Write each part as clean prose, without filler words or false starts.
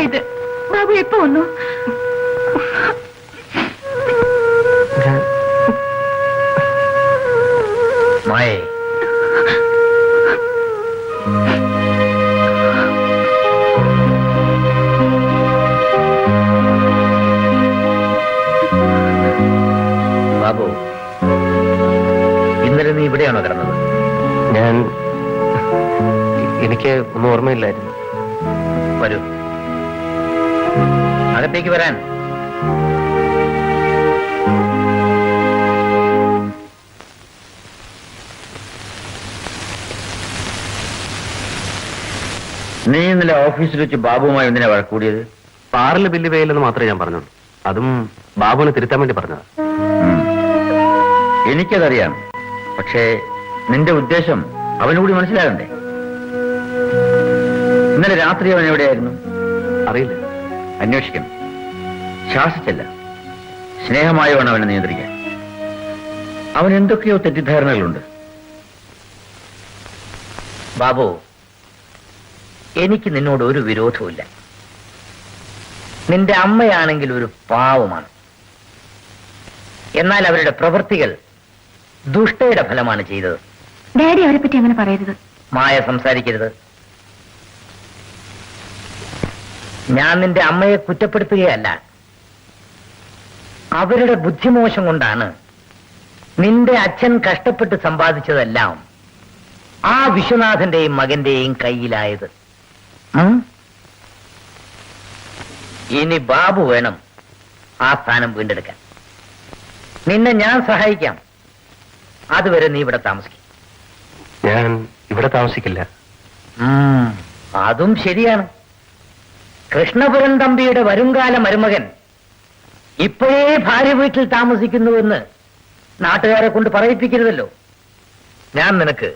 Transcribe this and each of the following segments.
ഇത്? ബാബു എപ്പോ വന്നു? മായേ, ബാബു, ഇന്നലെ നീ ഇവിടെയാണോ കിടന്നത്? എനിക്ക് ഒന്നും ഓർമ്മയില്ലായിരുന്നു. വരൂ, അകത്തേക്ക് വരാൻ. നീ ഇന്നലെ ഓഫീസിൽ വെച്ച് ബാബുവുമായി എന്തിനാ വഴക്കൂടിയത്? പാറില് ബില്ല് പേയില്ലെന്ന് മാത്രമേ ഞാൻ പറഞ്ഞുള്ളൂ. അതും ബാബുവിനെ തിരുത്താൻ വേണ്ടി പറഞ്ഞത്. എനിക്കതറിയാം. പക്ഷേ നിന്റെ ഉദ്ദേശം അവനുകൂടി മനസ്സിലാകണ്ടേ? ഇന്നലെ രാത്രി അവൻ എവിടെയായിരുന്നു? അറിയില്ല. അന്വേഷിക്കണം. ശാസിച്ചല്ല, സ്നേഹമായി വേണം അവനെ നിയന്ത്രിക്കാൻ. അവൻ എന്തൊക്കെയോ തെറ്റിദ്ധാരണകളുണ്ട്. ബാബു, എനിക്ക് നിന്നോട് ഒരു വിരോധവുമില്ല. നിന്റെ അമ്മയാണെങ്കിൽ ഒരു പാവമാണ്. എന്നാൽ അവരുടെ പ്രവൃത്തികൾ ദുഷ്ടയുടെ ഫലമാണ് ചെയ്തത്. ഡാഡി അവരെ പറ്റി അങ്ങനെ പറയരുത്. മായ, സംസാരിക്കരുത്. ഞാൻ നിന്റെ അമ്മയെ കുറ്റപ്പെടുത്തുകയല്ല. അവരുടെ ബുദ്ധിമോശം കൊണ്ടാണ് നിന്റെ അച്ഛൻ കഷ്ടപ്പെട്ട് സമ്പാദിച്ചതെല്ലാം ആ വിശ്വനാഥന്റെയും മകന്റെയും കയ്യിലായത്. ഇനി ബാബു വേണം ആ സ്ഥാനം വീണ്ടെടുക്കാൻ. നിന്നെ ഞാൻ സഹായിക്കാം. അതുവരെ നീ ഇവിടെ താമസിക്കും. ഞാൻ ഇവിടെ താമസിക്കില്ല. അതും ശരിയാണ്. കൃഷ്ണപുരം തമ്പിയുടെ വരുംകാല മരുമകൻ ഇപ്പോഴേ ഭാര്യ വീട്ടിൽ താമസിക്കുന്നുവെന്ന് നാട്ടുകാരെ കൊണ്ട് പറയിപ്പിക്കരുതല്ലോ. ഞാൻ നിനക്ക്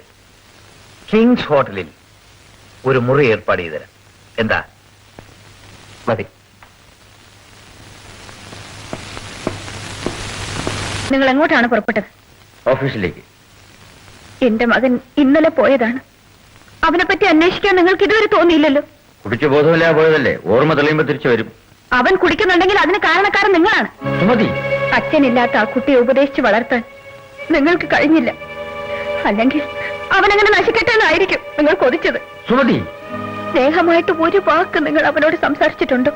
കിങ്സ് ഹോട്ടലിൽ ഒരു മുറി ഏർപ്പാട് ചെയ്തുതരാം. എന്താ? മതി. നിങ്ങൾ എങ്ങോട്ടാണ് പുറപ്പെട്ടത്? ഓഫീസിലേക്ക്. എന്റെ മകൻ ഇന്നലെ പോയതാണ്. അവനെ പറ്റി അന്വേഷിക്കാൻ നിങ്ങൾക്ക് ഇതുവരെ തോന്നിയില്ലല്ലോ. കുടിച്ചു ബോധമില്ലാതെ പോയതല്ലേ? ഓർമ്മ തെളിയുമ്പോ തിരിച്ചു വരും. അവൻ കുടിക്കുന്നുണ്ടെങ്കിൽ അതിന് കാരണക്കാരൻ നിങ്ങളാണ്. സുമതി, അച്ഛനില്ലാത്ത ആ കുട്ടിയെ ഉപദേശിച്ച് വളർത്താൻ നിങ്ങൾക്ക് കഴിഞ്ഞില്ല. അല്ലെങ്കിൽ അവനങ്ങനെ നശിക്കട്ടെ എന്നായിരിക്കും നിങ്ങൾ കൊതിച്ചത്. സുമതി, സ്നേഹമായിട്ട് ഒരു വാക്ക് നിങ്ങൾ അവനോട് സംസാരിച്ചിട്ടുണ്ടോ?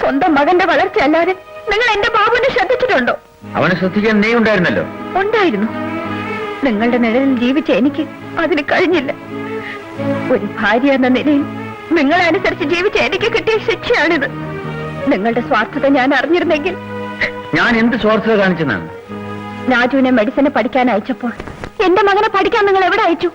സ്വന്തം മകന്റെ വളർച്ച അല്ലാതെ നിങ്ങൾ എന്റെ ബാബുവിനെ ശ്രദ്ധിച്ചിട്ടുണ്ടോ? അവനെ ശ്രദ്ധിക്കാൻ നീ ഉണ്ടായിരുന്നല്ലോ. ഉണ്ടായിരുന്നു. നിങ്ങളുടെ നിഴലിൽ ജീവിച്ച എനിക്ക് അതിന് കഴിഞ്ഞില്ല. ഒരു ഭാര്യ എന്ന നിലയിൽ നിങ്ങളെ അനുസരിച്ച് ജീവിച്ച എനിക്ക് കിട്ടിയ ശിക്ഷയാണിത്. നിങ്ങളുടെ സ്വാർത്ഥത ഞാൻ അറിഞ്ഞിരുന്നെങ്കിൽ. ഞാൻ എന്ത് സ്വാർത്ഥത കാണിച്ചെന്നാണ്? രാജുവിനെ മെഡിസിന് പഠിക്കാൻ അയച്ചപ്പോൾ എന്റെ മകനെ പഠിക്കാൻ നിങ്ങൾ എവിടെ അയച്ചു?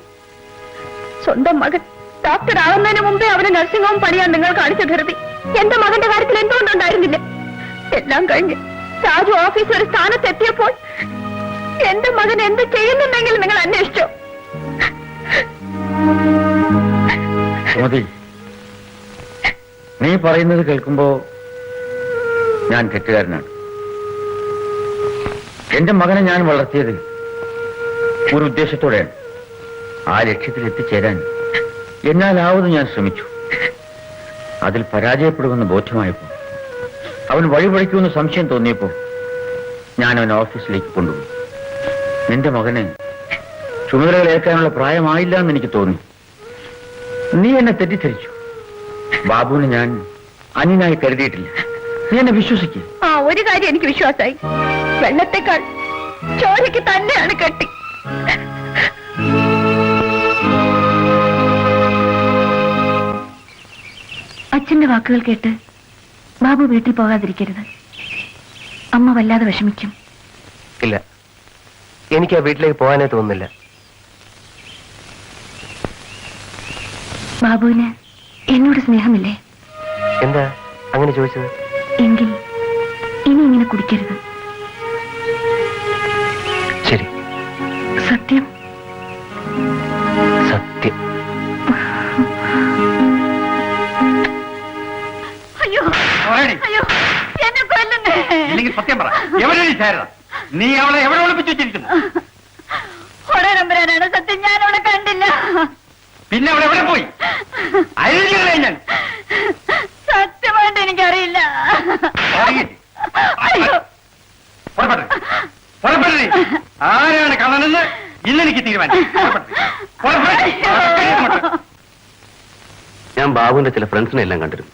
സ്വന്തം മകൻ ഡോക്ടർ ആവുന്നതിന് മുമ്പേ അവന് നഴ്സിംഗ് ഹോം പണിയാൻ നിങ്ങൾ കാണിച്ച ധൃതി എന്റെ മകന്റെ കാര്യത്തിൽ എന്തുകൊണ്ടുണ്ടായിരുന്നില്ല? എല്ലാം കഴിഞ്ഞ് രാജു ഓഫീസിൽ ഒരു സ്ഥാനത്തെത്തിയപ്പോൾ എന്റെ മകൻ എന്ത് ചെയ്യുന്നുണ്ടെങ്കിൽ നിങ്ങൾ അന്വേഷിച്ചോ? സുമതി, നീ പറയുന്നത് കേൾക്കുമ്പോ ഞാൻ തെറ്റുകാരനാണ്. എന്റെ മകനെ ഞാൻ വളർത്തിയത് ഒരു ഉദ്ദേശത്തോടെയാണ്. ആ ലക്ഷ്യത്തിൽ എത്തിച്ചേരാൻ എന്നാലാവത് ഞാൻ ശ്രമിച്ചു. അതിൽ പരാജയപ്പെടുമെന്ന് ബോധ്യമായപ്പോൾ, അവൻ വഴിപഴിക്കുമെന്ന് സംശയം തോന്നിയപ്പോൾ ഞാൻ അവനെ ഓഫീസിലേക്ക് കൊണ്ടുപോയി. നിന്റെ മകന് ചുമതലകൾ ഏൽക്കാനുള്ള പ്രായമായില്ല എന്ന് എനിക്ക് തോന്നി. നീ എന്നെ തെറ്റിദ്ധരിച്ചു. ബാബുവിനെ ഞാൻ അന്യനായി കരുതിയിട്ടില്ല. നീ എന്നെ വിശ്വസിക്കുക. ആ ഒരു കാര്യം എനിക്ക് വിശ്വാസമായി. വെള്ളത്തെക്കാൾ ചോരയ്ക്ക് തന്നെയാണ് കെട്ടി. അച്ഛന്റെ വാക്കുകൾ കേട്ട് ബാബു വീട്ടിൽ പോകാതിരിക്കരുത്. അമ്മ വല്ലാതെ വിഷമിക്കും. ഇല്ല, എനിക്ക് ആ വീട്ടിലേക്ക് പോകാനേ തോന്നുന്നില്ല. ബാബുവിന് എന്നോട് സ്നേഹമില്ലേ? എന്താ അങ്ങനെ ചോദിച്ചത്? എങ്കിൽ ഇനി ഇങ്ങനെ കുടിക്കരുത്. ശരി. സത്യം? സത്യം. അയ്യോ അയ്യോ, എന്നെ കൊല്ലുന്നേ. ഇല്ലെങ്കിൽ സത്യം പറ. നീ അവളെ എവിടെ ഒളിപ്പിച്ചു വെച്ചിരിക്കുന്നു? നമ്പരാനാണ് സത്യം. ഞാൻ അവളെ കണ്ടില്ല. പിന്നെ അവളെ എവിടെ പോയി? ഞാൻ സത്യം ആരാണ് കള്ളനെന്ന് ഇന്നെനിക്ക് തീരുമാനിക്കും. ഞാൻ ബാബുവിന്റെ ചില ഫ്രണ്ട്സിനെ എല്ലാം കണ്ടിരുന്നു.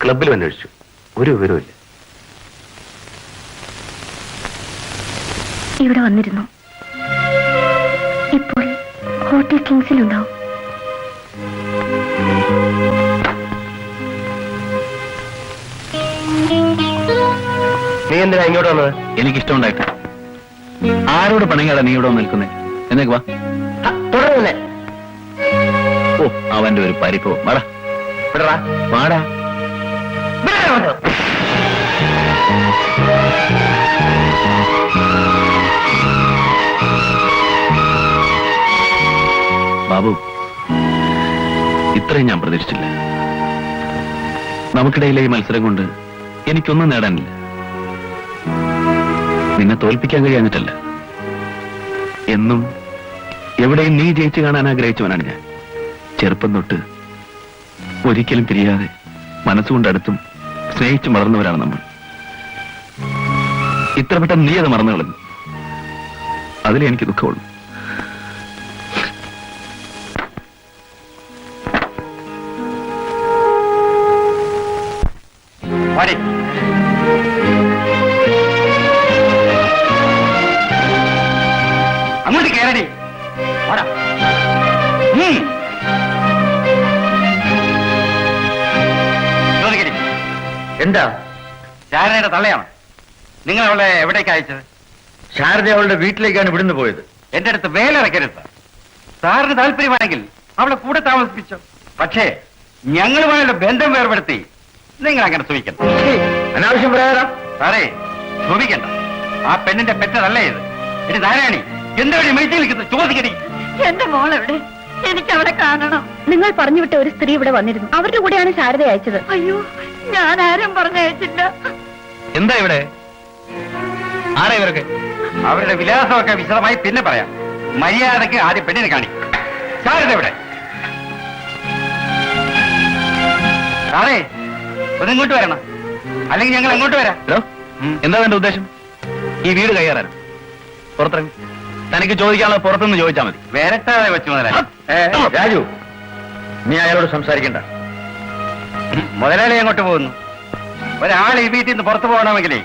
ക്ലബിൽ അന്വേഷിച്ചു, ഒരു വിവരവും. ഇവിടെ വന്നിരുന്നു. ഇപ്പോൾ ഹോട്ടൽ കിങ്സിലുണ്ടാവും. നീ എന്തിനാ ഇങ്ങോട്ട് വന്നത്? എനിക്കിഷ്ടമുണ്ടായിട്ട്. ആരോട് പണിങ്ങാടാ നീ ഇവിടെ നിൽക്കുന്നേ? എന്നേക്ക് വാ. തുടരുന്നേ. ഓ, അവന്റെ ഒരു പരിപ്പോ. വാടാ വിടറാ. വാടാ. ബാബു, ഇത്രയും ഞാൻ പ്രതീക്ഷിച്ചില്ല. നമുക്കിടയിലെ ഈ മത്സരം കൊണ്ട് എനിക്കൊന്നും നേടാനില്ല. നിന്നെ തോൽപ്പിക്കാൻ കഴിയാഞ്ഞിട്ടല്ല. എന്നും എവിടെയും നീ ജയിച്ചു കാണാൻ ആഗ്രഹിച്ചവനാണ് ഞാൻ. ചെറുപ്പം തൊട്ട് ഒരിക്കലും പിരിയാതെ മനസ്സുകൊണ്ടടുത്തും സ്നേഹിച്ചു മറന്നവരാണ് നമ്മൾ. ഇത്ര പെട്ടെന്ന് നീ അത് മറന്നു കളഞ്ഞു. അതിലേ എനിക്ക് ദുഃഖമുള്ളൂ. അങ്ങോട്ട് കേറടി. ചോദിക്കടി. എന്താ? ശാരദയുടെ തള്ളയാണ്. നിങ്ങൾ അവളെ എവിടേക്ക് അയച്ചത്? ശാരദ അവളുടെ വീട്ടിലേക്കാണ് ഇവിടുന്ന് പോയത്. എന്റെ അടുത്ത് വേലിറക്കരുത്. സാറിന് താല്പര്യമാണെങ്കിൽ അവളെ കൂടെ താമസിപ്പിച്ചോ. പക്ഷേ ഞങ്ങളുമായുള്ള ബന്ധം വേർപെടുത്തി നിങ്ങൾ അങ്ങനെ ശ്രമിക്കണം. അനാവശ്യം പറയാം സാറേ, ശ്രമിക്കണ്ട. ആ പെണ്ണിന്റെ പെറ്റതല്ലേ ഇത്. ഇനി നാരായണി എന്താണ് മെഴുത്തി നിൽക്കുന്നത്? ചോദിക്കടി. എന്റെ മോളെവിടെ? എനിക്ക് അവളെ കാണണം. നിങ്ങൾ പറഞ്ഞു വിട്ട ഒരു സ്ത്രീ ഇവിടെ വന്നിരുന്നു. അവരുടെ കൂടെയാണ് ശാരദ അയച്ചത്. അയ്യോ, ഞാൻ ആരും പറഞ്ഞയച്ചില്ല. എന്താ ഇവിടെ? ആരാ ഇവരൊക്കെ? അവരുടെ വിലാസമൊക്കെ വിശദമായി പിന്നെ പറയാം. മര്യാദക്ക് ആദ്യം പെണ്ണിനെ കാണി. സാറിത് എവിടെ? സാറേ, ഒന്നിങ്ങോട്ട് വരണം, അല്ലെങ്കിൽ ഞങ്ങൾ എങ്ങോട്ട് വരാം. എന്താ എന്റെ ഉദ്ദേശം? ഈ വീട് കയ്യേറാൻ പുറത്തിറങ്ങി. തനിക്ക് ചോദിക്കാനുള്ള പുറത്തുനിന്ന് ചോദിച്ചാൽ മതി. വരട്ടാതെ വെച്ച് മുതലാളി. രാജു, നീ അയാളോട് സംസാരിക്കണ്ട. മുതലാളി എങ്ങോട്ട് പോകുന്നു? ഒരാൾ ഈ വീട്ടിൽ നിന്ന് പുറത്തു പോകണമെങ്കിലേ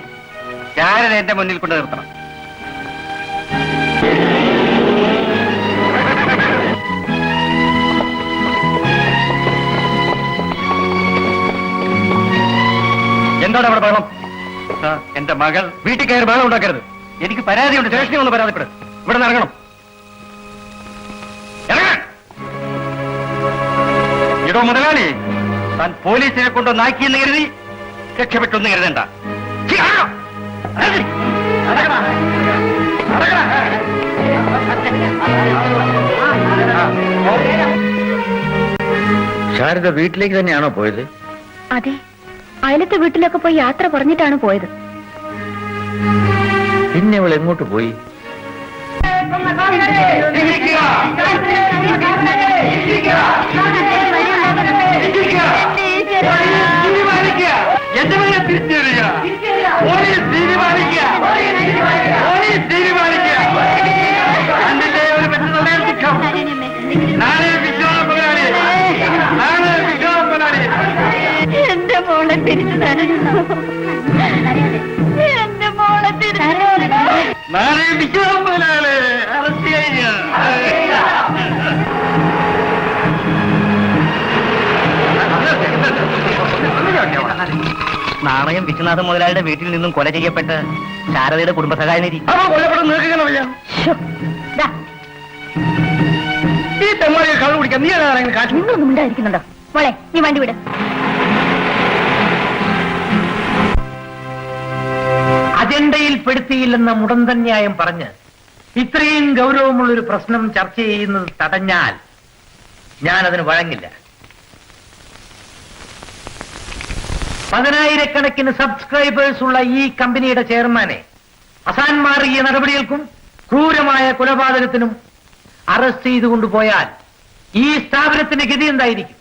ശാരദ എന്റെ മുന്നിൽ കൊണ്ട് നിർത്തണം. എന്താണ് അവിടെ ബഹളം? എന്റെ മകൾ വീട്ടിൽ കയറി ബഹളം ഉണ്ടാക്കരുത്. എനിക്ക് പരാതിയുണ്ട്. സ്റ്റേഷനിൽ ഒന്ന് പരാതിപ്പെടും. ഇവിടെ നിന്ന് ഇറങ്ങണം. ഇടോ മുതലാളി, താൻ പോലീസിനെ കൊണ്ട് നാക്കിയെന്ന് കരുതി രക്ഷപ്പെട്ടൊന്ന് കരുതണ്ട. ശാരദ വീട്ടിലേക്ക് തന്നെയാണോ പോയത്? അതെ, അയലത്തെ വീട്ടിലൊക്കെ പോയി യാത്ര പറഞ്ഞിട്ടാണ് പോയത്. പിന്നെ അവൾ എങ്ങോട്ട് പോയി? എന്റെ മകനെ തിരിച്ചറിയുക. പോലീസ് തീരുമാനിക്കുക. പോലീസ് തീരുമാനിക്കുക. കണ്ടില്ലേ ഒരു പെട്ടെന്ന് ശിക്ഷം. നാളെ വിശ്വാസം മുതലാളി. നാളെ വിശ്വാസം മുതലാളി. എന്റെ മോളെ തിരിച്ചു തരണം. എന്റെ മോളെ തിരിച്ചു തരണം. നാളെ വിശ്വാസം മുതലാളി. അറസ്റ്റ് ചെയ്യുക. നാണയം വിശ്വനാഥ മുതലാളിയുടെ വീട്ടിൽ നിന്നും കൊല ചെയ്യപ്പെട്ട് ശാരദയുടെ കുടുംബസഹായ നിധി കൊല്ലപ്പെടുന്ന നിൽക്കണം വയ്യ. ഈ തെമ്മാടിയെ കള്ളു കുടിക്കാൻ നീ ആരെങ്കിലും കാശ് നിങ്ങളൊന്നും ഉണ്ടായിരിക്കുന്നുണ്ടോ? മോളെ, നീ വണ്ടി വിട്. അജണ്ടയിൽ പെടുത്തിയില്ലെന്ന മുടന്തൻ ന്യായം പറഞ്ഞ് ഇത്രയും ഗൗരവമുള്ളൊരു പ്രശ്നം ചർച്ച ചെയ്യുന്നത് തടഞ്ഞാൽ ഞാൻ അതിന് വഴങ്ങില്ല. 10,000-കണക്കിന് സബ്സ്ക്രൈബേഴ്സ് ഉള്ള ഈ കമ്പനിയുടെ ചെയർമാനെ അസാൻമാർഗീയ നടപടികൾക്കും ക്രൂരമായ കൊലപാതകത്തിനും അറസ്റ്റ് ചെയ്തു കൊണ്ടുപോയാൽ ഈ സ്ഥാപനത്തിന്റെ ഗതി എന്തായിരിക്കും?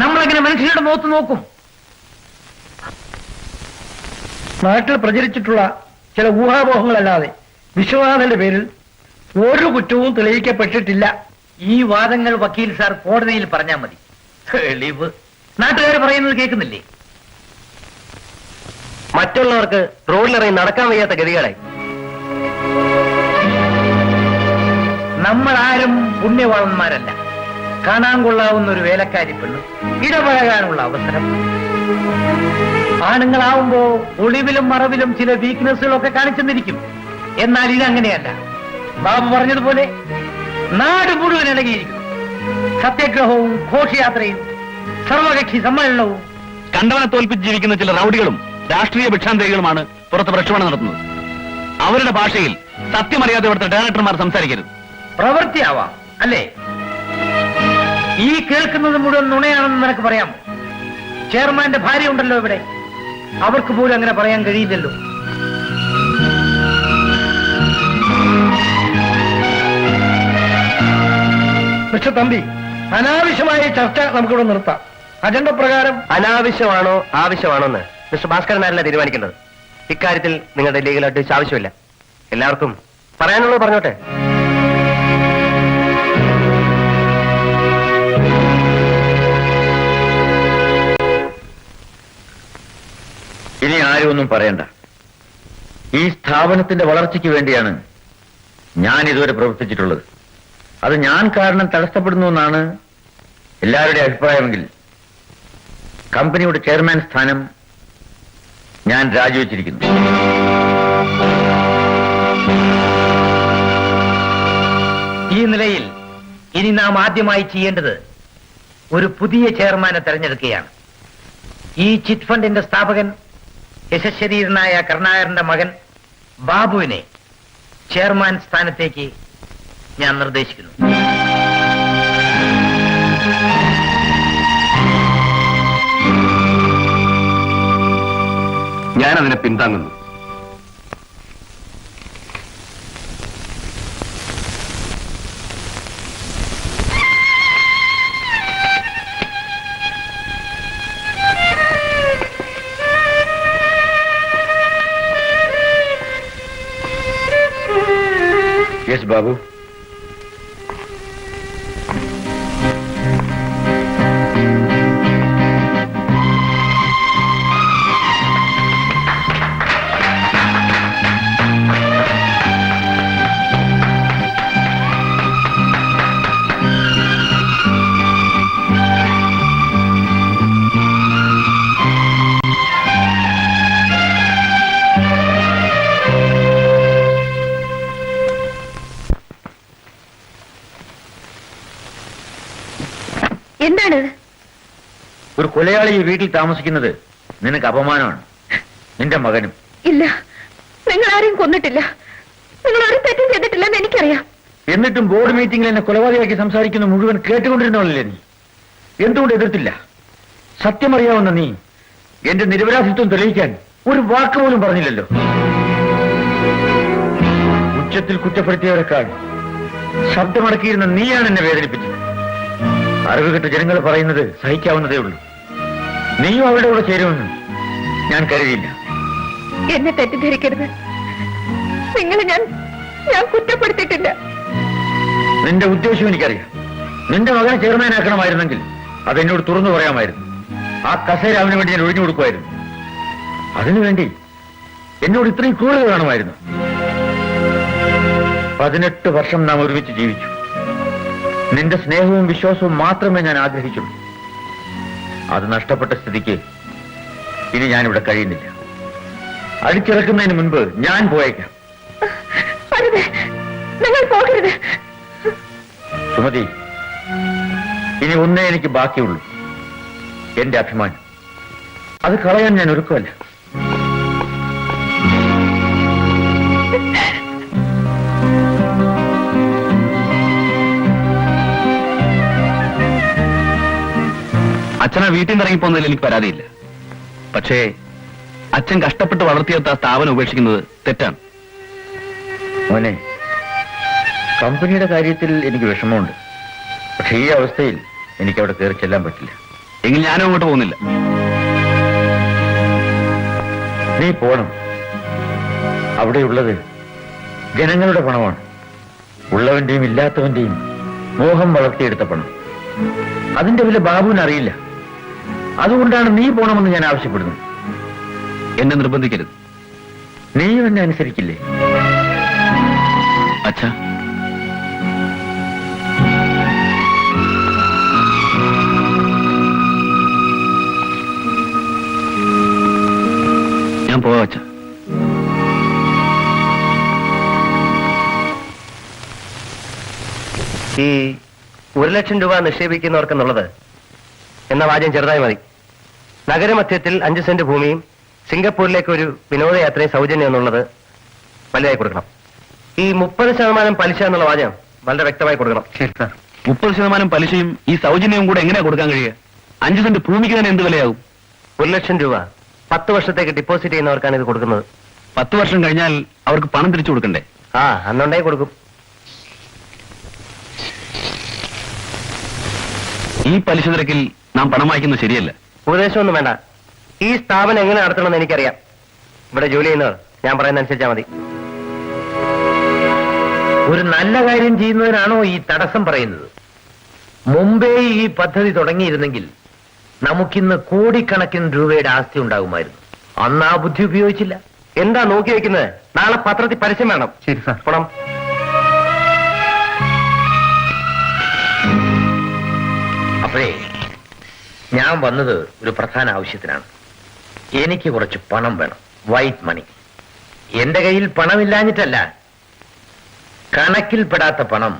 നമ്മളെങ്ങനെ മനുഷ്യരുടെ മുഖത്ത് നോക്കും? നാട്ടിൽ പ്രചരിച്ചിട്ടുള്ള ചില ഊഹാപോഹങ്ങളല്ലാതെ വിശ്വനാഥന്റെ പേരിൽ ഒരു കുറ്റവും തെളിയിക്കപ്പെട്ടിട്ടില്ല. ഈ വാദങ്ങൾ വക്കീൽ സാർ കോടതിയിൽ പറഞ്ഞാൽ മതി. തെളിവ് നാട്ടുകാർ പറയുന്നത് കേൾക്കുന്നില്ലേ? മറ്റുള്ളവർക്ക് റോഡിലിറങ്ങി നടക്കാൻ വയ്യാത്ത ഗതികളായി. നമ്മൾ ആരും പുണ്യവാളന്മാരല്ല. കാണാൻ കൊള്ളാവുന്ന ഒരു വേലക്കാരി പെണ്ണ്, ഇടപഴകാനുള്ള അവസരം. ആണുങ്ങളാവുമ്പോ ഒളിവിലും മറവിലും ചില വീക്ക്നെസ്സുകളൊക്കെ കാണിച്ചെന്നിരിക്കും. എന്നാൽ ഇതങ്ങനെയല്ല. ബാബു പറഞ്ഞതുപോലെ നാട് മുഴുവൻ ഇളകിയിരിക്കുന്നു. സത്യാഗ്രഹവും ഘോഷയാത്രയും സർവകക്ഷി സമ്മേളനവും. കണ്ടവനെ തോൽപ്പിച്ച് ജീവിക്കുന്ന ചില റൗഡികളും രാഷ്ട്രീയ ഭിക്ഷാന്തരികളുമാണ് പുറത്ത് പ്രക്ഷോഭണം നടത്തുന്നത്. അവരുടെ ഭാഷയിൽ സത്യമറിയാതെ ഇവിടുത്തെ ഡയറക്ടർമാർ സംസാരിക്കരുത്. പ്രവൃത്തിയാവാം അല്ലേ? ഈ കേൾക്കുന്നത് മുഴുവൻ നുണയാണെന്ന് നിനക്ക് പറയാമോ? ചെയർമാന്റെ ഭാര്യ ഉണ്ടല്ലോ ഇവിടെ, അവർക്ക് പോലും അങ്ങനെ പറയാൻ കഴിയില്ലല്ലോ. മിസ്റ്റർ തമ്പി, അനാവശ്യമായ ചർച്ച നമുക്കിവിടെ നിർത്താം. അജണ്ട പ്രകാരം അനാവശ്യമാണോ ആവശ്യമാണോ എന്ന് മിസ്റ്റർ ഭാസ്കരനാരല്ല തീരുമാനിക്കേണ്ടത്. ഇക്കാര്യത്തിൽ നിങ്ങളുടെ ലീഗൽ അഡ്വൈസ് ആവശ്യമില്ല. എല്ലാവർക്കും പറയാനുള്ളത് പറഞ്ഞോട്ടെ. ഇനി ആരും ഒന്നും പറയണ്ട. ഈ സ്ഥാപനത്തിന്റെ വളർച്ചയ്ക്ക് വേണ്ടിയാണ് ഞാൻ ഇതുവരെ പ്രവർത്തിച്ചിട്ടുള്ളത്. അത് ഞാൻ കാരണം തടസ്സപ്പെടുന്നു എന്നാണ് എല്ലാവരുടെയും അഭിപ്രായമെങ്കിൽ കമ്പനിയുടെ ചെയർമാൻ സ്ഥാനം ഞാൻ രാജിവെച്ചിരിക്കുന്നു. ഈ നിലയിൽ ഇനി നാം ആദ്യമായി ചെയ്യേണ്ടത് ഒരു പുതിയ ചെയർമാനെ തെരഞ്ഞെടുക്കുകയാണ്. ഈ ചിറ്റ് ഫണ്ടിന്റെ സ്ഥാപകൻ യശശരീരനായ കരുണാകരന്റെ മകൻ ബാബുവിനെ ചെയർമാൻ സ്ഥാനത്തേക്ക് ഞാൻ നിർദ്ദേശിക്കുന്നു. ഞാൻ അതിനെ പിന്താങ്ങുന്നു. യെസ് ബാബു. എന്താണിത്? ഒരു കൊലയാളി ഈ വീട്ടിൽ താമസിക്കുന്നത് നിനക്ക് അപമാനമാണ്. നിന്റെ മകനും. ഇല്ല, നിങ്ങൾ ആരെയും കൊന്നിട്ടില്ല. നിങ്ങൾ ഒരു തെറ്റും ചെയ്തിട്ടില്ലെന്ന് എനിക്കറിയാം. എന്നിട്ടും ബോർഡ് മീറ്റിംഗിൽ എന്നെ കൊലപാതകയാക്കി സംസാരിക്കുന്ന മുഴുവൻ കേട്ടുകൊണ്ടിരുന്നവളല്ലേ നീ? എന്തുകൊണ്ട് എതിർത്തില്ല? സത്യമറിയാവുന്ന നീ എന്റെ നിരപരാധിത്വം തെളിയിക്കാൻ ഒരു വാക്ക് പോലും പറഞ്ഞില്ലല്ലോ. ഉച്ചത്തിൽ കുറ്റപ്പെടുത്തിയവരെക്കാൾ ശബ്ദമടക്കിയിരുന്ന നീയാണ് എന്നെ വേദനിപ്പിച്ചത്. അറിവ് കെട്ട ജനങ്ങൾ പറയുന്നത് സഹിക്കാവുന്നതേ ഉള്ളൂ. നീയും അവരുടെ കൂടെ ചേരുമെന്ന് ഞാൻ കരുതിയില്ല. എന്നെ തെറ്റിദ്ധരിക്കരുത്. നിങ്ങളെ ഞാൻ കുറ്റപ്പെടുത്തിയിട്ടില്ല. നിന്റെ ഉദ്ദേശം എനിക്കറിയാം. നിന്റെ മകനെ ചെയർമാനാക്കണമായിരുന്നെങ്കിൽ അതെന്നോട് തുറന്നു പറയാമായിരുന്നു. ആ കസേര അവന് വേണ്ടി ഞാൻ ഒഴിഞ്ഞു കൊടുക്കുമായിരുന്നു. അതിനുവേണ്ടി എന്നോട് ഇത്രയും ക്രൂരത കാണുമായിരുന്നു. 18 വർഷം നാം ഒരുമിച്ച് ജീവിച്ചു. നിന്റെ സ്നേഹവും വിശ്വാസവും മാത്രമേ ഞാൻ ആഗ്രഹിച്ചുള്ളൂ. അത് നഷ്ടപ്പെട്ട സ്ഥിതിക്ക് ഇനി ഞാനിവിടെ കഴിയുന്നില്ല. അടിച്ചിറക്കുന്നതിന് മുൻപ് ഞാൻ പോയേക്കാം. അരുത്, നിങ്ങൾ പോകരുത്. സുമതി, ഇനി ഒന്നേ എനിക്ക് ബാക്കിയുള്ളൂ, എന്റെ അഭിമാനം. അത് കളയാൻ ഞാൻ ഒരുക്കമല്ല. അച്ഛനെ വീട്ടിൽ നിന്ന് ഇറങ്ങിപ്പോന്നതിൽ എനിക്ക് പരാതിയില്ല. പക്ഷേ അച്ഛൻ കഷ്ടപ്പെട്ട് വളർത്തിയെടുത്ത ആ സ്ഥാപനം ഉപേക്ഷിക്കുന്നത് തെറ്റാണ്. മോനെ, കമ്പനിയുടെ കാര്യത്തിൽ എനിക്ക് വിഷമമുണ്ട്. പക്ഷെ ഈ അവസ്ഥയിൽ എനിക്ക് അവിടെ കയറി ചെല്ലാൻ പറ്റില്ല. എങ്കിൽ ഞാനും അങ്ങോട്ട് പോകുന്നില്ല. നീ പോണം. അവിടെയുള്ളത് ജനങ്ങളുടെ പണമാണ്. ഉള്ളവന്റെയും ഇല്ലാത്തവന്റെയും മോഹം വളർത്തിയെടുത്ത പണം. അതിന്റെ വില ബാബുവിന് അറിയില്ല. അതുകൊണ്ടാണ് നീ പോണമെന്ന് ഞാൻ ആവശ്യപ്പെടുന്നത്. എന്നെ നിർബന്ധിക്കരുത്. നീയും എന്നെ അനുസരിക്കില്ലേ? അച്ഛാ, ഞാൻ പോവാ അച്ഛാ. ഈ 1,00,000 രൂപ നിക്ഷേപിക്കുന്നവർക്കെന്നുള്ളത് എന്ന വാചകം ചെറുതായി മതി. നഗരമധ്യത്തിൽ 5 സെന്റ് ഭൂമിയും സിംഗപ്പൂരിലേക്ക് ഒരു വിനോദയാത്രയും സൗജന്യം എന്നുള്ളത് വലുതായി കൊടുക്കണം. ഈ 30% പലിശ എന്നുള്ള വാചകം വളരെ വ്യക്തമായി കൊടുക്കണം. ശരി സാർ. 30% പലിശയും ഈ സൗജന്യവും കൂടെ എങ്ങനെയാ കൊടുക്കാൻ കഴിയുക? 5 സെന്റ് ഭൂമിക്ക് തന്നെ എന്ത് വിലയാവും? 1,00,000 രൂപ 10 വർഷത്തേക്ക് ഡെപ്പോസിറ്റ് ചെയ്യുന്നവർക്കാണ് ഇത് കൊടുക്കുന്നത്. 10 വർഷം കഴിഞ്ഞാൽ അവർക്ക് പണം തിരിച്ചു കൊടുക്കണ്ടേ? അന്നുണ്ടായി കൊടുക്കും. ഈ പലിശ നിരക്കിൽ നാം പണം വായിക്കുന്നത് ശരിയല്ല. ഉപദേശമൊന്നും വേണ്ട. ഈ സ്ഥാപനം എങ്ങനെ നടത്തണമെന്ന് എനിക്കറിയാം. ഇവിടെ ജോലി ചെയ്യുന്നവർ ഞാൻ പറയുന്ന അനുസരിച്ചാൽ മതി. ഒരു നല്ല കാര്യം ചെയ്യുന്നതിനാണോ ഈ തടസ്സം പറയുന്നത്? മുമ്പേ ഈ പദ്ധതി തുടങ്ങിയിരുന്നെങ്കിൽ നമുക്കിന്ന് കോടിക്കണക്കിന് രൂപയുടെ ആസ്തി ഉണ്ടാകുമായിരുന്നു. അന്ന് ആ ബുദ്ധി ഉപയോഗിച്ചില്ല. എന്താ നോക്കി വെക്കുന്നത്? നാളെ പത്രത്തിൽ പരസ്യം വേണം. ശരി സാർ. പണം അപ്പോഴേ ഞാൻ വന്നത് ഒരു പ്രധാന ആവശ്യത്തിനാണ്. എനിക്ക് കുറച്ച് പണം വേണം, വൈറ്റ് മണി. എന്റെ കയ്യിൽ പണമില്ലാഞ്ഞിട്ടല്ല, കണക്കിൽപ്പെടാത്ത പണം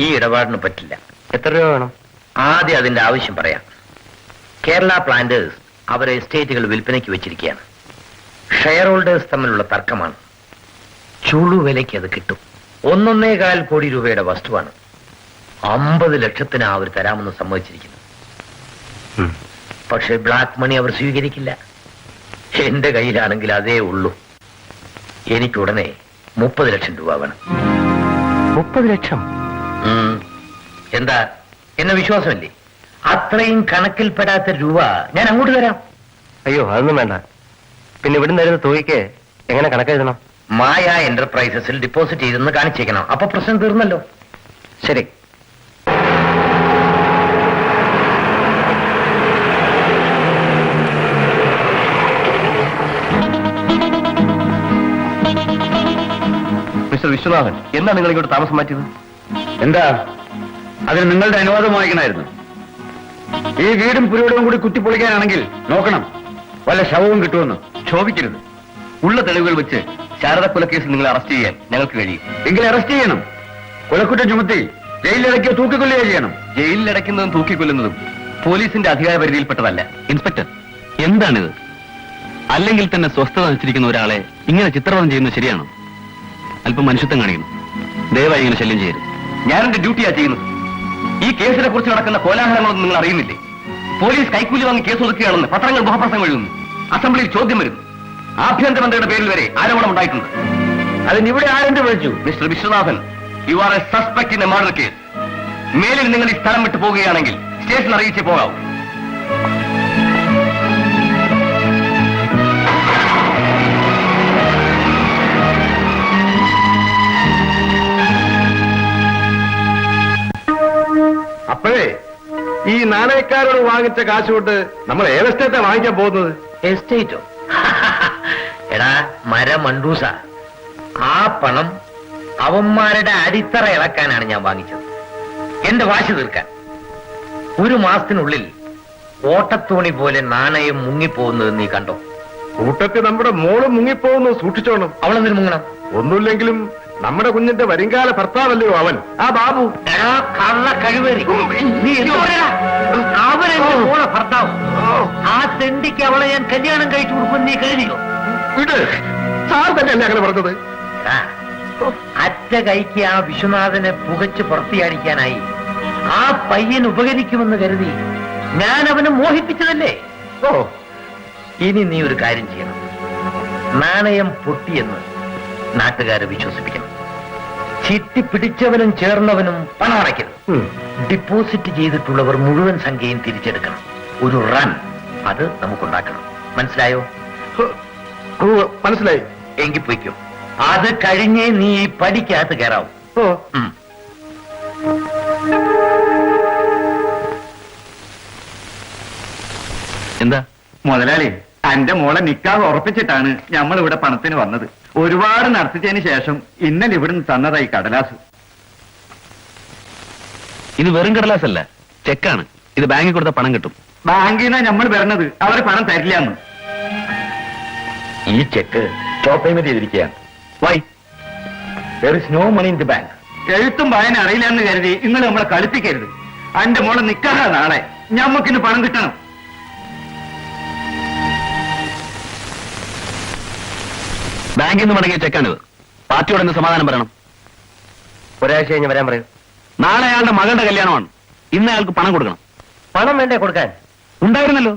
ഈ ഇടപാടിന് പറ്റില്ല. എത്ര രൂപ വേണം? ആദ്യം അതിന്റെ ആവശ്യം പറയാം. കേരള പ്ലാന്റേഴ്സ് അവരെ എസ്റ്റേറ്റുകൾ വിൽപ്പനയ്ക്ക് വെച്ചിരിക്കുകയാണ്. ഷെയർ ഹോൾഡേഴ്സ് തമ്മിലുള്ള തർക്കമാണ്. ചുളു വിലയ്ക്ക് അത് കിട്ടും. 1.25 കോടി രൂപയുടെ വസ്തുവാണ്. 50 ലക്ഷത്തിന് അവർ തരാമെന്ന് സമ്മതിച്ചിരിക്കുന്നു. പക്ഷെ ബ്ലാക്ക് മണി അവർ സ്വീകരിക്കില്ല. എന്റെ കയ്യിലാണെങ്കിൽ അതേ ഉള്ളൂ. എനിക്കുടനെ 30 ലക്ഷം രൂപ വേണം. 30 ലക്ഷം? എന്താ, എന്നെ വിശ്വാസമല്ലേ? അത്രയും കണക്കിൽപ്പെടാത്ത രൂപ ഞാൻ അങ്ങോട്ട് തരാം. അയ്യോ, അതൊന്നും വേണ്ട. പിന്നെ ഇവിടുന്ന് തരുന്ന തുകയ്ക്ക് എങ്ങനെ കണക്കെഴുതണം? മായ എന്റർപ്രൈസസിൽ ഡെപ്പോസിറ്റ് ചെയ്തെന്ന് കാണിച്ചേക്കണം. അപ്പൊ പ്രശ്നം തീർന്നല്ലോ. ശരി. മിസ്റ്റർ വിശ്വനാഥൻ, എന്താ നിങ്ങൾ ഇങ്ങോട്ട് താമസം മാറ്റിയത്? എന്താ, അതിന് നിങ്ങളുടെ അനുവാദം വാങ്ങിക്കണമായിരുന്നു. ഈ വീടും പുരയിടവും കൂടി കുത്തിപ്പൊളിക്കാനാണെങ്കിൽ നോക്കണം, വല്ല ശവവും കിട്ടുമെന്ന്. ക്ഷോഭിക്കരുത്. ഉള്ള തെളിവുകൾ വെച്ച് ശാരദ കൊലക്കേസിൽ നിങ്ങളെ അറസ്റ്റ് ചെയ്യാൻ ഞങ്ങൾക്ക് കഴിയും. എങ്കിൽ അറസ്റ്റ് ചെയ്യണം. കൊലക്കുറ്റം ചുമത്തി ജയിലിലടക്കിയോ തൂക്കിക്കൊല്ലുകയോ ചെയ്യണം. ജയിലിലടയ്ക്കുന്നതും തൂക്കിക്കൊല്ലുന്നതും പോലീസിന്റെ അധികാര പരിധിയിൽപ്പെട്ടതല്ല. ഇൻസ്പെക്ടർ, എന്താണിത്? അല്ലെങ്കിൽ തന്നെ സ്വസ്ഥത നശിച്ചിരിക്കുന്ന ഒരാളെ ഇങ്ങനെ ചിത്രവധം ചെയ്യുന്നത് ശരിയാണോ? അല്പം മനുഷ്യത്വം കാണിക്കണം. ദയവായി ഇങ്ങനെ ശല്യം ചെയ്യരുത്. ഞാൻ എന്റെ ഡ്യൂട്ടിയാ ചെയ്യുന്നത്. ഈ കേസിനെ കുറിച്ച് നടക്കുന്ന കോലാഹലങ്ങളൊന്നും നിങ്ങൾ അറിയുന്നില്ലേ? പോലീസ് കൈക്കൂലി വാങ്ങി കേസ് ഒതുക്കുകയാണെന്ന് പത്രങ്ങൾ മുഖപ്രസംഗം എഴുതുന്നു. അസംബ്ലിയിൽ ചോദ്യം വരുന്നു. ആഭ്യന്തരമന്ത്രിയുടെ പേരിൽ വരെ ആരോപണം ഉണ്ടായിട്ടുണ്ട്. അതിനിവിടെ ആരെന്ത് വിളിച്ചു? Mister Viswanathan, you are A suspect in A murder case. മേലിൽ നിങ്ങൾ ഈ സ്ഥലം വിട്ടു പോകുകയാണെങ്കിൽ സ്റ്റേഷൻ അറിയിച്ചേ പോകാവൂ. അപ്പോഴേ ഈ നാണയക്കാരോട് വാങ്ങിച്ച കാശ് കൊണ്ട് നമ്മൾ ഏത് എസ്റ്റേറ്റാ വാങ്ങിക്കാൻ പോകുന്നത്? എസ്റ്റേറ്റോ? എടാ മരമണ്ടൂസ, ആ പണം അവന്മാരുടെ അടിത്തറ ഇളക്കാനാണ് ഞാൻ വാങ്ങിച്ചത്. എന്റെ വാശി തീർക്കാൻ. 1 മാസത്തിനുള്ളിൽ ഓട്ടത്തോണി പോലെ നാണയം മുങ്ങിപ്പോകുന്നത് നീ കണ്ടോ? കൂട്ടത്തിൽ നമ്മുടെ മോള് മുങ്ങിപ്പോകുന്നത് സൂക്ഷിച്ചോണം. അവളെന്തിനു മുങ്ങണം? ഒന്നുമില്ലെങ്കിലും നമ്മുടെ കുഞ്ഞിന്റെ വരുംകാല ഭർത്താവല്ലയോ അവൻ, ആ ബാബു. എടാ കള്ള കഴിവേറി, നീ അവരെന്റെ മോളെ ഭർത്താവ്. ആ തെണ്ടിക്ക് അവളെ ഞാൻ കല്യാണം കഴിച്ചു കൊടുക്കും നീ കരുതിയോ? വീട് സാർ തന്നെയല്ലേ അങ്ങനെ പറഞ്ഞത്? എടാ, അറ്റ കൈക്ക് ആ വിശ്വനാഥനെ പുകച്ച് പുറത്തിയാടിക്കാനായി ആ പയ്യൻ ഉപകരിക്കുമെന്ന് കരുതി ഞാൻ അവനെ മോഹിപ്പിച്ചതല്ലേ? ഓ, ഇനി നീ ഒരു കാര്യം ചെയ്യണം. നാണയം പൊട്ടിയെന്ന് നാട്ടുകാരെ വിശ്വസിപ്പിക്കണം. ചിട്ടി പിടിച്ചവനും ചേർന്നവനും പണം അടയ്ക്കരുത്. ഡിപ്പോസിറ്റ് ചെയ്തിട്ടുള്ളവർ മുഴുവൻ സംഖ്യയും തിരിച്ചെടുക്കണം. ഒരു റൺ അത് നമുക്കുണ്ടാക്കണം. മനസ്സിലായോ? മനസ്സിലായി. എങ്കിൽ പൊയ്ക്കോ. അത് കഴിഞ്ഞേ നീ ഈ പടിക്കകത്ത് കയറാവും. ഓ എന്താ മുതലാളി, എന്റെ മോളെ നിക്കാഹ് ഉറപ്പിച്ചിട്ടാണ് നമ്മൾ ഇവിടെ പണത്തിന് വന്നത്. ഒരുപാട് നടത്തിച്ചതിന് ശേഷം ഇന്നലെ ഇവിടുന്ന് തന്നതായി കടലാസ്. ഇത് വെറും കടലാസല്ല, ചെക്കാണ്. ഇത് ബാങ്കിൽ കൊടുത്ത പണം കിട്ടും. ബാങ്കിൽ നിന്നാ നമ്മൾ വരണത്, അവർ പണം തരില്ലാന്ന്. ഈ ചെക്ക് സ്റ്റോപ്പ് പേയ്മെന്റ് ചെയ്തിരിക്കുകയാണ്. Y? There is no money in the bank. എഴുത്തും വായന അറിയില്ലെന്ന് കരുതി നിങ്ങൾ നമ്മളെ കളിപ്പിക്കരുത്. എന്റെ മോളെ നിക്കാഹ് നാളെ, ഞമ്മക്കിന്ന് പണം കിട്ടണം. ബാങ്കിൽ നിന്ന് മടങ്ങിയ ചെക്കാണിത്. പാർട്ടിയോട് എന്ത് സമാധാനം പറയണം? ഒരാഴ്ച കഴിഞ്ഞ് വരാൻ പറയൂ. നാളെ അയാളുടെ മകളുടെ കല്യാണമാണ്. ഇന്ന് അയാൾക്ക് പണം കൊടുക്കണം. പണം വേണ്ടേ കൊടുക്കാൻ? ഉണ്ടായിരുന്നല്ലോ,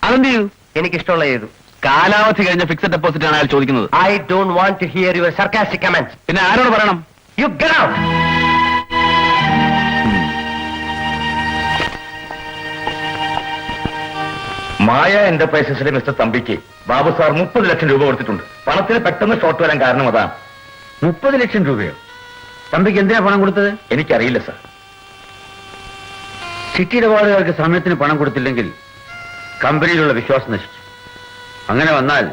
അതെന്ത് ചെയ്തു? എനിക്കിഷ്ടമുള്ള ചെയ്തു. കാലാവധി കഴിഞ്ഞ ഫിക്സഡ് ഡെപ്പോസിറ്റ് ആണ് അയാൾ ചോദിക്കുന്നത്. I don't want to hear your sarcastic comments. പിന്നെ ആരോട് പറയണം? You get out. മായ എന്റർപ്രൈസസിലെ മിസ്റ്റർ തമ്പിക്ക് ബാബു സാർ 30 ലക്ഷം രൂപ കൊടുത്തിട്ടുണ്ട്. പണത്തിന് പെട്ടെന്ന് ഷോർട്ട് വരാൻ കാരണം അതാണ്. 30 ലക്ഷം രൂപയോ? തമ്പിക്ക് എന്തിനാ പണം കൊടുത്തത്? എനിക്കറിയില്ല സാർ. സിറ്റി ഇടപാടുകാർക്ക് സമയത്തിന് പണം കൊടുത്തില്ലെങ്കിൽ കമ്പനിയിലുള്ള വിശ്വാസം നശിച്ചു. അങ്ങനെ വന്നാൽ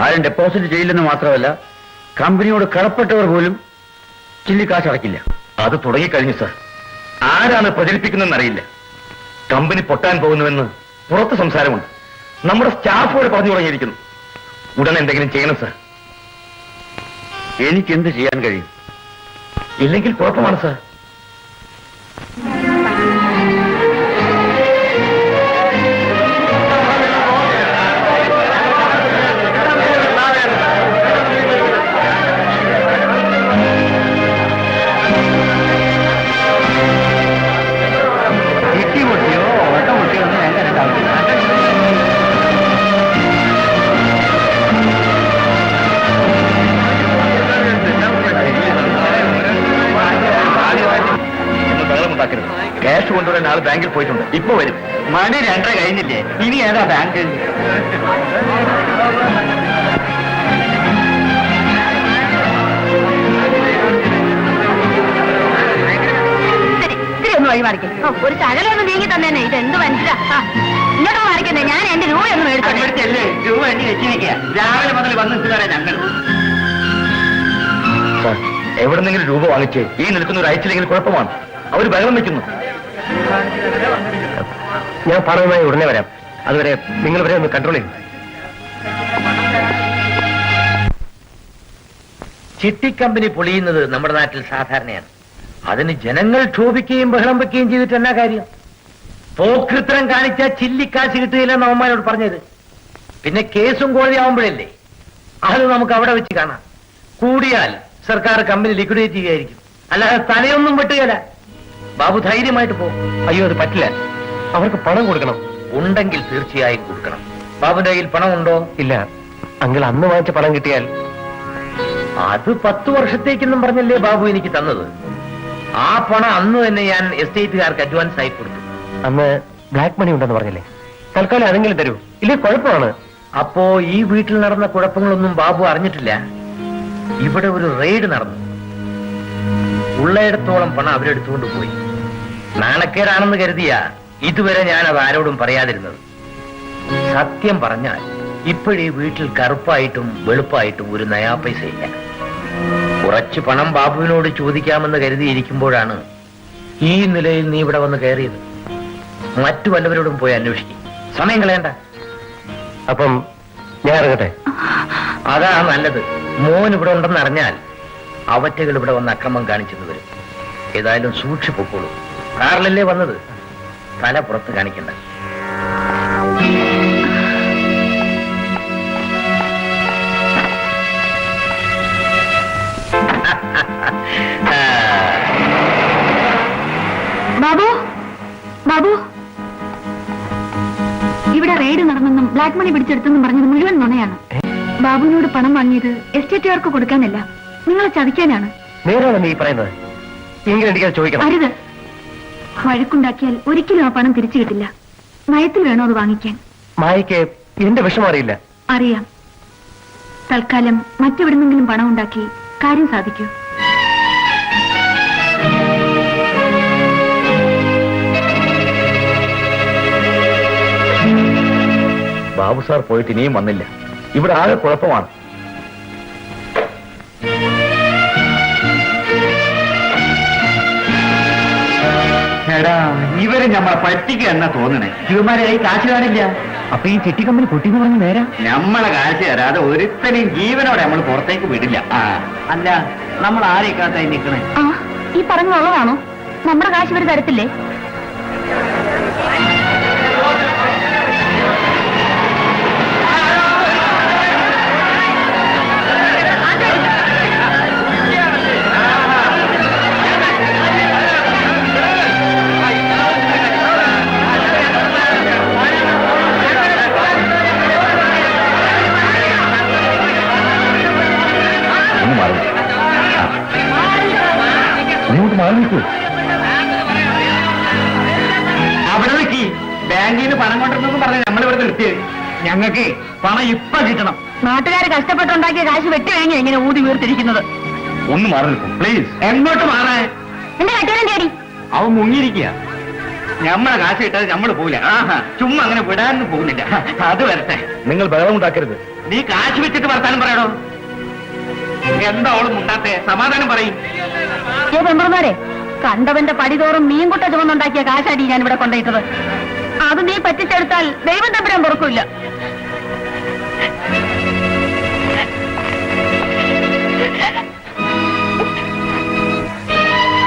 ആരും ഡെപ്പോസിറ്റ് ചെയ്യില്ലെന്ന് മാത്രമല്ല, കമ്പനിയോട് കടപ്പെട്ടവർ പോലും ചില്ലിക്കാശ് അടക്കില്ല. അത് തുടങ്ങിക്കഴിഞ്ഞു സാർ. ആരാണ് പ്രചരിപ്പിക്കുന്നതെന്നറിയില്ല. കമ്പനി പൊട്ടാൻ പോകുന്നുവെന്ന് പുറത്ത് സംസാരമുണ്ട്. നമ്മുടെ സ്റ്റാഫോട് പറഞ്ഞു തുടങ്ങിയിരിക്കുന്നു. ഉടനെ എന്തെങ്കിലും ചെയ്യണം സാർ. എനിക്ക് എന്ത് ചെയ്യാൻ കഴിയും? ഇല്ലെങ്കിൽ കുഴപ്പമാണ് സാർ. ക്യാഷ് കൊണ്ടുവരാൻ ആൾ ബാങ്കിൽ പോയിട്ടുണ്ട്. ഇപ്പൊ വരും. മണി 2:30 കഴിഞ്ഞില്ലേ? ഇനി ഏതാ ബാങ്ക്? ഇത്തിരി ഒന്ന് വഴിമാറിക്കേ. ഒരു ശകലൊന്ന് നീങ്ങി തന്നെ. ഇത് എന്ത് മനസ്സിലാ? ഇങ്ങോട്ട് മാറിക്കുന്നേ. ഞാൻ എന്റെ രൂപ ഒന്ന് മേടിച്ചോട്ടെ. അവിടുത്തെ രൂപ എണ്ണി വെച്ചിരിക്കുക. രാവിലെ മുതൽ വന്ന് ഇട്ടുകാരാ ഞങ്ങൾ. സാർ, എവിടെന്നെങ്കിലും രൂപ വാങ്ങിച്ച് ഈ നിൽക്കുന്ന അയച്ചില്ലെങ്കിൽ കുഴപ്പമാണ്. അവർ ബഹളം വെക്കുന്നു. ഞാൻ പണവുമായി ഉടനെ വരാം. അതുവരെ നിങ്ങൾ വരെ ഒന്ന് കൺട്രോൾ ചെയ്യും. ചിട്ടി കമ്പനി പൊളിയുന്നത് നമ്മുടെ നാട്ടിൽ സാധാരണയാണ്. അതിന് ജനങ്ങൾ ക്ഷോഭിക്കുകയും ബഹളം വെക്കുകയും ചെയ്തിട്ട് എന്നാ കാര്യം? പോക്കൃത്തരം കാണിച്ചാൽ ചില്ലിക്കാശ് കിട്ടുകയില്ലെന്ന് അവന്മാരോട് പറഞ്ഞത്. പിന്നെ കേസും കോഴി ആവുമ്പോഴല്ലേ? അത് നമുക്ക് അവിടെ വെച്ച് കാണാം. കൂടിയാൽ സർക്കാർ കമ്പനി ലിക്വിഡേറ്റ് ചെയ്യുകയായിരിക്കും. അല്ലാതെ തലയൊന്നും വെട്ടുകയില്ല. ബാബു ധൈര്യമായിട്ട് പോകും. അയ്യോ, അത് പറ്റില്ല. അവർക്ക് പണം കൊടുക്കണം. ഉണ്ടെങ്കിൽ തീർച്ചയായും കൊടുക്കണം. ബാബുന്റെ കയ്യിൽ പണം ഉണ്ടോ? ഇല്ല. അങ്കിൾ അന്ന് വാങ്ങിച്ച പണം കിട്ടിയാൽ അത് 10 വർഷത്തേക്കെന്നും പറഞ്ഞല്ലേ ബാബു എനിക്ക് തന്നത്. ആ പണം അന്ന് തന്നെ ഞാൻ എസ്റ്റേറ്റുകാർക്ക് അഡ്വാൻസ് ആയി കൊടുത്തു. അന്ന് ബ്ലാക്ക് മണി ഉണ്ടെന്ന് പറഞ്ഞില്ലേ? തൽക്കാലം അതെങ്കിലും തരൂ. ഇല്ലേ കുഴപ്പമാണ്. അപ്പോ ഈ വീട്ടിൽ നടന്ന കുഴപ്പങ്ങളൊന്നും ബാബു അറിഞ്ഞിട്ടില്ല. ഇവിടെ ഒരു റെയ്ഡ് നടന്നു. ഉള്ളയിടത്തോളം പണം അവരെടുത്തുകൊണ്ട് പോയി. നാണക്കേടാണെന്ന് കരുതിയാ ഇതുവരെ ഞാൻ അത് ആരോടും പറയാതിരുന്നത്. സത്യം പറഞ്ഞാൽ ഇപ്പോഴീ വീട്ടിൽ കറുപ്പായിട്ടും വെളുപ്പായിട്ടും ഒരു നയാ പൈസ ഇല്ല. കുറച്ച് പണം ബാബുവിനോട് ചോദിക്കാമെന്ന് കരുതിയിരിക്കുമ്പോഴാണ് ഈ നിലയിൽ നീ ഇവിടെ വന്ന് കയറിയത്. മറ്റു വല്ലവരോടും പോയി അന്വേഷിക്കും. സമയം കളയണ്ട. അപ്പം ഞാൻ ഇറങ്ങട്ടെ. അതാ നല്ലത്. മോൻ ഇവിടെ ഉണ്ടെന്ന് അറിഞ്ഞാൽ അവറ്റകൾ ഇവിടെ വന്ന് അക്രമം കാണിച്ചെന്ന് വരും. ഏതായാലും സൂക്ഷിപ്പൊക്കോളൂ. കാറിലല്ലേ വന്നത്? തല പുറത്ത് കാണിക്കണ്ട. ബാബു, ബാബു, ഇവിടെ റെയ്ഡ് നടന്നെന്നും ബ്ലാക്ക് മണി പിടിച്ചെടുത്തെന്നും പറഞ്ഞത് മുഴുവൻ നുണയാണ്. ബാബുവിനോട് പണം വാങ്ങിയത് എസ്റ്റേറ്റുകാർക്ക് കൊടുക്കാനല്ല, നിങ്ങളെ ചതിക്കാനാണ്. നേരാണ് നീ പറയുന്നത്. എങ്കിലും എനിക്കത് ചോദിക്കണം. അരുത്. വഴക്കുണ്ടാക്കിയാൽ ഒരിക്കലും ആ പണം തിരിച്ചു കിട്ടില്ല. നയത്തിൽ വേണോ അത് വാങ്ങിക്കാൻ. മായയ്ക്ക് എന്റെ വിഷമം അറിയില്ല. അറിയാം. തൽക്കാലം മറ്റെവിടുന്നെങ്കിലും പണം ഉണ്ടാക്കി കാര്യം സാധിക്കൂ. ബാബു സാർ പോയിട്ട് ഇനിയും വന്നില്ല. ഇവിടെ ആകെ കുഴപ്പമാണ്. എടാ, ഇവരെ നമ്മളെ പറ്റിക്കുക എന്നാ തോന്നണേ. ഇവന്മാരെ കൈ കാശ് കാണില്ല. അപ്പൊ ഈ ചിട്ടി കമ്പനി പൊട്ടിന്ന് പറഞ്ഞ് നേരാ? നമ്മളെ കാശ് തരാതെ ഒരുത്തനെയും ജീവനോടെ നമ്മൾ പുറത്തേക്ക് വിടില്ല. അല്ല, നമ്മൾ ആരെക്കാത്തായി നിൽക്കണേ? ആ, ഈ പറഞ്ഞുള്ളതാണോ? നമ്മുടെ കാശ് ഇവർ തരത്തില്ലേ? ഇങ്ങോട്ട് മാറി നിൽക്കൂ. അവിടെ നിൽക്കി ബാങ്കിൽ നിന്ന് പണം കൊണ്ടിരുന്നെന്ന് പറഞ്ഞ് നമ്മളിവിടെ നിർത്തിയത്. ഞങ്ങൾക്ക് പണം ഇപ്പൊ കിട്ടണം. നാട്ടുകാർ കഷ്ടപ്പെട്ടുണ്ടാക്കിയ കാശ് വെട്ടി കഴിഞ്ഞാൽ ഇങ്ങനെ ഊതി വീർത്തിരിക്കുന്നത്. ഒന്ന് മാറി നിൽക്കും പ്ലീസ്. എങ്ങോട്ട് മാറാൻ? എന്റെ കെട്ടിയാലും തേടി അവൻ മുങ്ങിയിരിക്കുക. നമ്മളെ കാശ് കിട്ടാതെ നമ്മൾ പോവില്ല. ആഹാ, ചുമ്മാ അങ്ങനെ വിടാനൊന്നും പോകുന്നില്ല. അത് വരട്ടെ. നിങ്ങൾ ബഹളം ഉണ്ടാക്കരുത്. നീ കാശ് വെച്ചിട്ട് വർത്താനം പറയണോ? എന്താ അവള് മുണ്ടാത്തെ? സമാധാനം പറയും. ഏ മെമ്പർമാരെ, കണ്ടവന്റെ പടിതോറും മീൻകുട്ട ചുമന്നുണ്ടാക്കിയ കാശാടി ഞാൻ ഇവിടെ കൊണ്ടുപോയിട്ടത്. അത് നീ പറ്റിച്ചെടുത്താൽ ദൈവം തമ്പുരാൻ പൊറുക്കില്ല.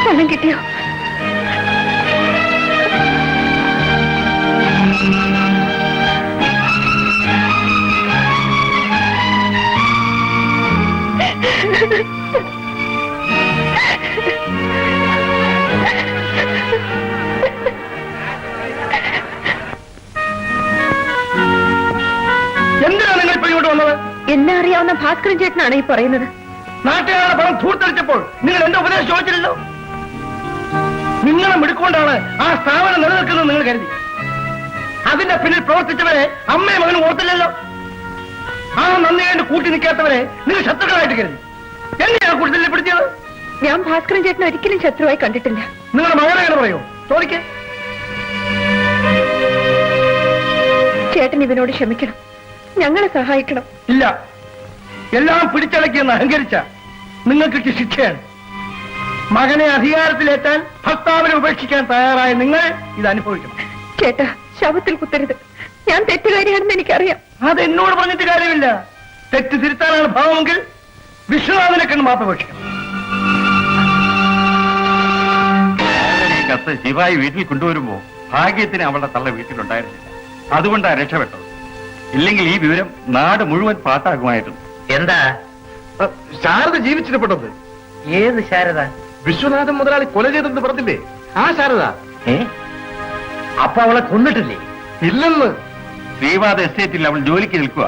പണം കിട്ടിയോ? എന്തിനാ നിങ്ങൾ ഇപ്പൊ ഇങ്ങോട്ട് വന്നത്? എന്നെ അറിയാവുന്ന ഭാസ്കരൻ ചേട്ടനാണ് ഈ പറയുന്നത്. നാട്ടുകാരുടെ പണം ധൂർത്തടിച്ചപ്പോൾ നിങ്ങൾ എന്റെ ഉപദേശം ചോദിച്ചില്ലല്ലോ. നിങ്ങളെ മിടുക്കൊണ്ടാണ് ആ സ്ഥാപനം നിലനിൽക്കുന്നത് നിങ്ങൾ കരുതി. അതിന്റെ പിന്നിൽ പ്രവർത്തിച്ചവരെ അമ്മയും മകനും ഓർത്തില്ലല്ലോ. ആ നന്ദി കണ്ട് കൂട്ടി നിൽക്കാത്തവരെ നിങ്ങൾ ശത്രുക്കളായിട്ട് കരുതി. എങ്ങനെയാണ് കൂടുതൽ ഞാൻ ഭാസ്കരൻ ചേട്ടനെ ഒരിക്കലും ശത്രുവായി കണ്ടിട്ടില്ല. നിങ്ങളുടെ മകനെ എങ്ങനെ പറയൂ? ചോദിക്കേ. ചേട്ടൻ ഇവനോട് ക്ഷമിക്കണം, ഞങ്ങളെ സഹായിക്കണം. ഇല്ല, എല്ലാം പിടിച്ചടക്കിയെന്ന് അഹങ്കരിച്ച നിങ്ങൾക്ക് ശിക്ഷയാണ്. മകനെ അധികാരത്തിലേറ്റാൻ ഭർത്താവിനെ ഉപേക്ഷിക്കാൻ തയ്യാറായ നിങ്ങൾ ഇത് അനുഭവിക്കണം. ചേട്ടാ, ശവത്തിൽ കുത്തരുത്. ഞാൻ തെറ്റുകാരിയാണെന്ന് എനിക്കറിയാം. അത് എന്നോട് പറഞ്ഞിട്ട് കാര്യമില്ല. തെറ്റ് തിരുത്താനാണ് ഭാവമെങ്കിൽ വിശ്വനാഥനെ കണ്ട് മാപ്പപേക്ഷിക്കണം. കത്ത് ശിവായി വീട്ടിൽ കൊണ്ടുവരുമ്പോ ഭാഗ്യത്തിന് അവളുടെ തള്ള വീട്ടിലുണ്ടായിരുന്നില്ല. അതുകൊണ്ടാണ് രക്ഷപ്പെട്ടത്. ഇല്ലെങ്കിൽ ഈ വിവരം നാട് മുഴുവൻ പാട്ടാകുമായിരുന്നു. എന്താ ശാരദ ജീവിച്ചിട്ടപ്പെട്ടത്? ഏത് ശാരദ? വിശ്വനാഥൻ മുതലാളി കൊല ചെയ്തെന്ന് പറഞ്ഞില്ലേ, ആ ശാരദ. അപ്പൊ അവളെ കൊന്നിട്ടില്ലേ? ഇല്ലെന്ന്. ശ്രീവാദ എസ്റ്റേറ്റിൽ അവൾ ജോലിക്ക് നിൽക്കുക.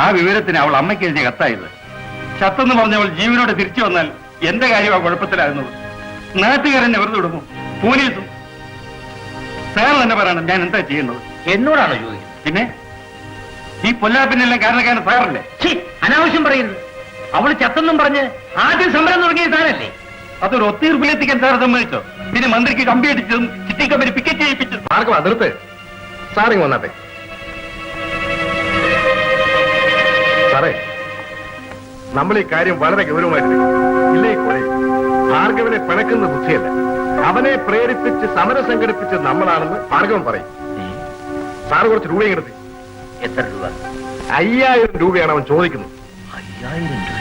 ആ വിവരത്തിന് അവൾ അമ്മയ്ക്ക് എഴുതിയ കത്തായത്. ചത്തെന്ന് പറഞ്ഞ അവൾ ജീവനോടെ തിരിച്ചു വന്നാൽ എന്റെ കാര്യമാണ് കുഴപ്പത്തിലായിരുന്നത്. നാട്ടുകാരനെ വെറുതെ വിടുമോ? പോലീസും. സാർ തന്നെ പറയണം ഞാൻ എന്താ ചെയ്യുന്നത്. എന്നോടാണോ ചോദിക്കുന്നത്? പിന്നെ ഈ പൊല്ലാപ്പിനെല്ലാം കാരണക്കാരൻ സാറല്ലേ? അനാവശ്യം പറയുന്നത്. അവള് ചത്തെന്നും പറഞ്ഞ് ആദ്യം സമരം തുടങ്ങിയ താനല്ലേ? അതൊരു ഒത്തീർപ്പിലെത്തിക്കാൻ സാർ സമ്മതിച്ചോ? പിന്നെ മന്ത്രിക്ക് കമ്പി അടിച്ചതും ചിട്ടി കമ്പനി പിക്കറ്റ് ചെയ്യിപ്പിച്ചതും. ആർക്കും അതിർത്ത് സാറിങ് വന്നാട്ടെ. സാറേ, നമ്മൾ ഈ കാര്യം വളരെ ഗൗരവമായിട്ട് ഇല്ലേ കൊലയും ഭാർഗവനെ പിണക്കുന്ന ബുദ്ധിയല്ല. അവനെ പ്രേരിപ്പിച്ച് സമരം സംഘടിപ്പിച്ച് നമ്മളാണെന്ന് ഭാർഗവൻ പറയും. സാറ് കുറച്ച് രൂപയും എടുത്ത്. എത്ര രൂപ? 5000 രൂപയാണ് അവൻ ചോദിക്കുന്നത്. 5000 രൂപ?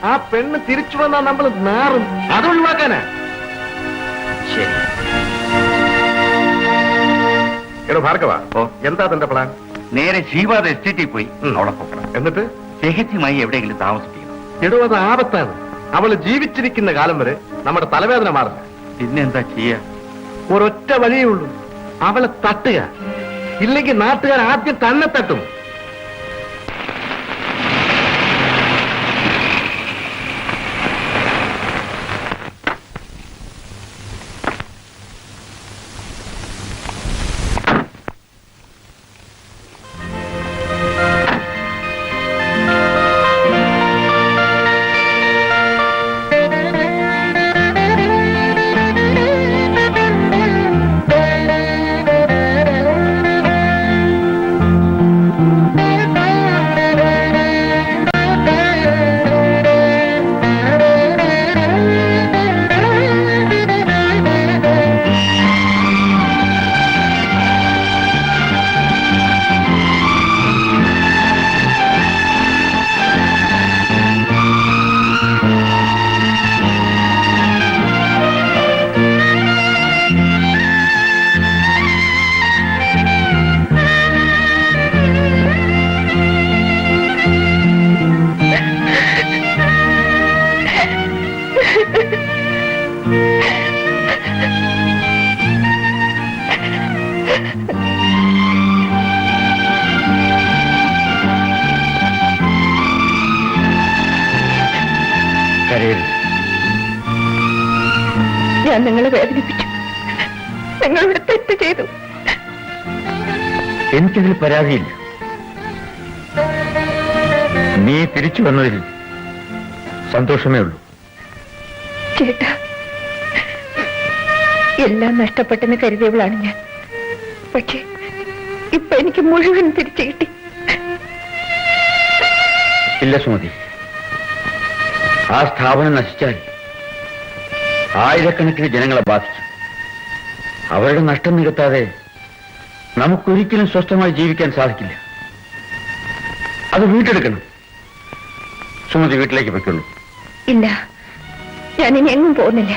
ആ പെണ്ണ് തിരിച്ചു വന്നാൽ നമ്മൾ നാറും. അതൊഴിവാക്കാനാ. ശരി. എടോ ഭാർഗവ, എന്താ തന്റെ പ്ലാൻ? നേരെ ശ്രീവാദ എസ്റ്റേറ്റിൽ പോയി അവളെ പൊക്കണം. എന്നിട്ട് രഹസ്യമായി എവിടെയെങ്കിലും താമസിപ്പിക്കണം. എടോ അത് ആപത്താണ്. അവള് ജീവിച്ചിരിക്കുന്ന കാലം വരെ നമ്മുടെ തലവേദന മാറില്ല. പിന്നെന്താ ചെയ്യാ? ഒരൊറ്റ വഴിയേ ഉള്ളൂ, അവളെ തട്ടുക. ഇല്ലെങ്കിൽ നാട്ടുകാർ ആദ്യം തന്നെ തട്ടും. ഞാൻ നിങ്ങളെ വേദനിപ്പിച്ചു. നിങ്ങളിവിടെ തെറ്റ് ചെയ്തു. എനിക്കിതിൽ പരാതിയില്ല. നീ തിരിച്ചു വന്നതിൽ സന്തോഷമേ ഉള്ളൂ. ചേട്ടാ, എല്ലാം നഷ്ടപ്പെട്ടെന്ന് കരുതിയവളാണ് ഞാൻ. പക്ഷേ ഇപ്പൊ എനിക്ക് മുഴുവൻ തിരിച്ചു കിട്ടി. ഇല്ല സുമതി, ആ സ്ഥാപനം നശിച്ചാൽ ആയിരക്കണക്കിന് ജനങ്ങളെ ബാധിക്കും. അവരുടെ നഷ്ടം നികത്താതെ നമുക്കൊരിക്കലും സ്വസ്ഥമായി ജീവിക്കാൻ സാധിക്കില്ല. അത് വീട്ടെടുക്കണം. സുമതി വീട്ടിലേക്ക് വെക്കുള്ളൂ. ഇല്ല, ഞാനിനി എങ്ങും പോകുന്നില്ല.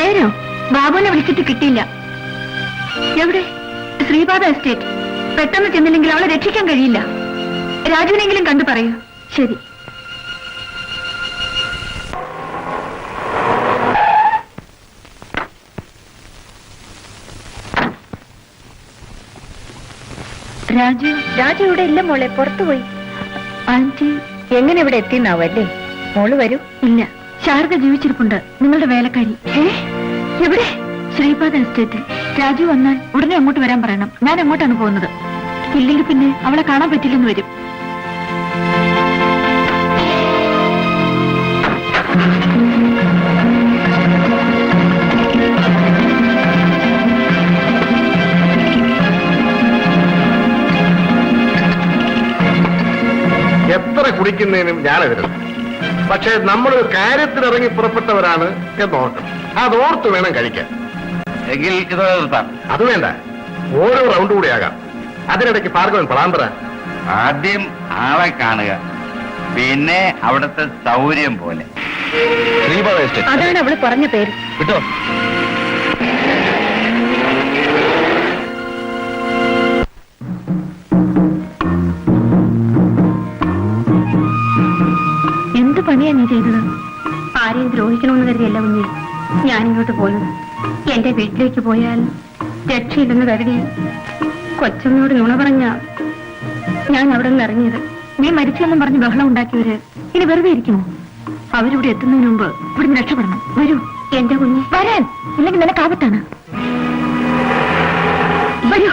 നേരോ ബാബുവിനെ വിളിച്ചിട്ട് കിട്ടിയില്ല. എവിടെ? ശ്രീപാദ എസ്റ്റേറ്റ്. പെട്ടെന്ന് ചെന്നില്ലെങ്കിൽ അവളെ രക്ഷിക്കാൻ കഴിയില്ല. രാജുവിനെങ്കിലും കണ്ടു പറയൂ. ശരി. രാജു ഇവിടെ ഇല്ല മോളെ, പുറത്തുപോയി. ആന്റി എങ്ങനെ ഇവിടെ എത്തിന്നാവല്ലേ? മോള് വരൂ. ഇല്ല, ശാരദ ജീവിച്ചിരിപ്പുണ്ട്, നിങ്ങളുടെ വേലക്കാരി. എവിടെ? ശ്രീപാദ എസ്റ്റേറ്റ്. രാജു വന്നാൽ ഉടനെ അങ്ങോട്ട് വരാൻ പറയണം. ഞാൻ അങ്ങോട്ടാണ് പോകുന്നത്. ഇല്ലെങ്കിൽ പിന്നെ അവളെ കാണാൻ പറ്റില്ലെന്ന് വരും. എത്ര കുടിക്കുന്നതിനും ഞാനെതിരുന്നു. പക്ഷേ നമ്മളൊരു കാര്യത്തിനിറങ്ങി പുറപ്പെട്ടവരാണ് എന്നോർക്കണം. അതോർത്ത് വേണം കഴിക്കാൻ. എങ്കിൽ ഇത് നിർത്താം. അത് വേണ്ട, ഓരോ റൗണ്ട് കൂടിയാകാം. അതിനിടയ്ക്ക് ഭാർഗവൻ പളാമ്പറ. ആദ്യം ആളെ കാണുക, പിന്നെ അവിടുത്തെ സൗകര്യം പോലെ. ശ്രീപാദ എസ്റ്റേറ്റ്. അതാണ് അവള് പറഞ്ഞ പേര്. കിട്ടോ? എന്ത് പണിയാ നീ ചെയ്തത്? ആരെയും ദ്രോഹിക്കണമെന്ന് കരുതിയല്ല കുഞ്ഞെ ഞാനിങ്ങോട്ട് പോകുന്നത്. എന്റെ വീട്ടിലേക്ക് പോയാൽ രക്ഷയില്ലെന്ന് കരുതി കൊച്ചമ്മയോട് നുണ പറഞ്ഞ ഞാൻ അവിടെ നിന്ന് ഇറങ്ങിയത്. നീ മരിച്ചെന്നും പറഞ്ഞ് ബഹളം ഉണ്ടാക്കിയവര് ഇനി വെറുതെ ഇരിക്കുമോ? അവരിവിടെ എത്തുന്നതിന് മുമ്പ് ഇവിടുന്ന് രക്ഷപ്പെടണം. വരൂ എന്റെ കുഞ്ഞ്. വരാൻ, ഇല്ലെങ്കിൽ നിനക്ക് ആപത്താണ്. വരൂ.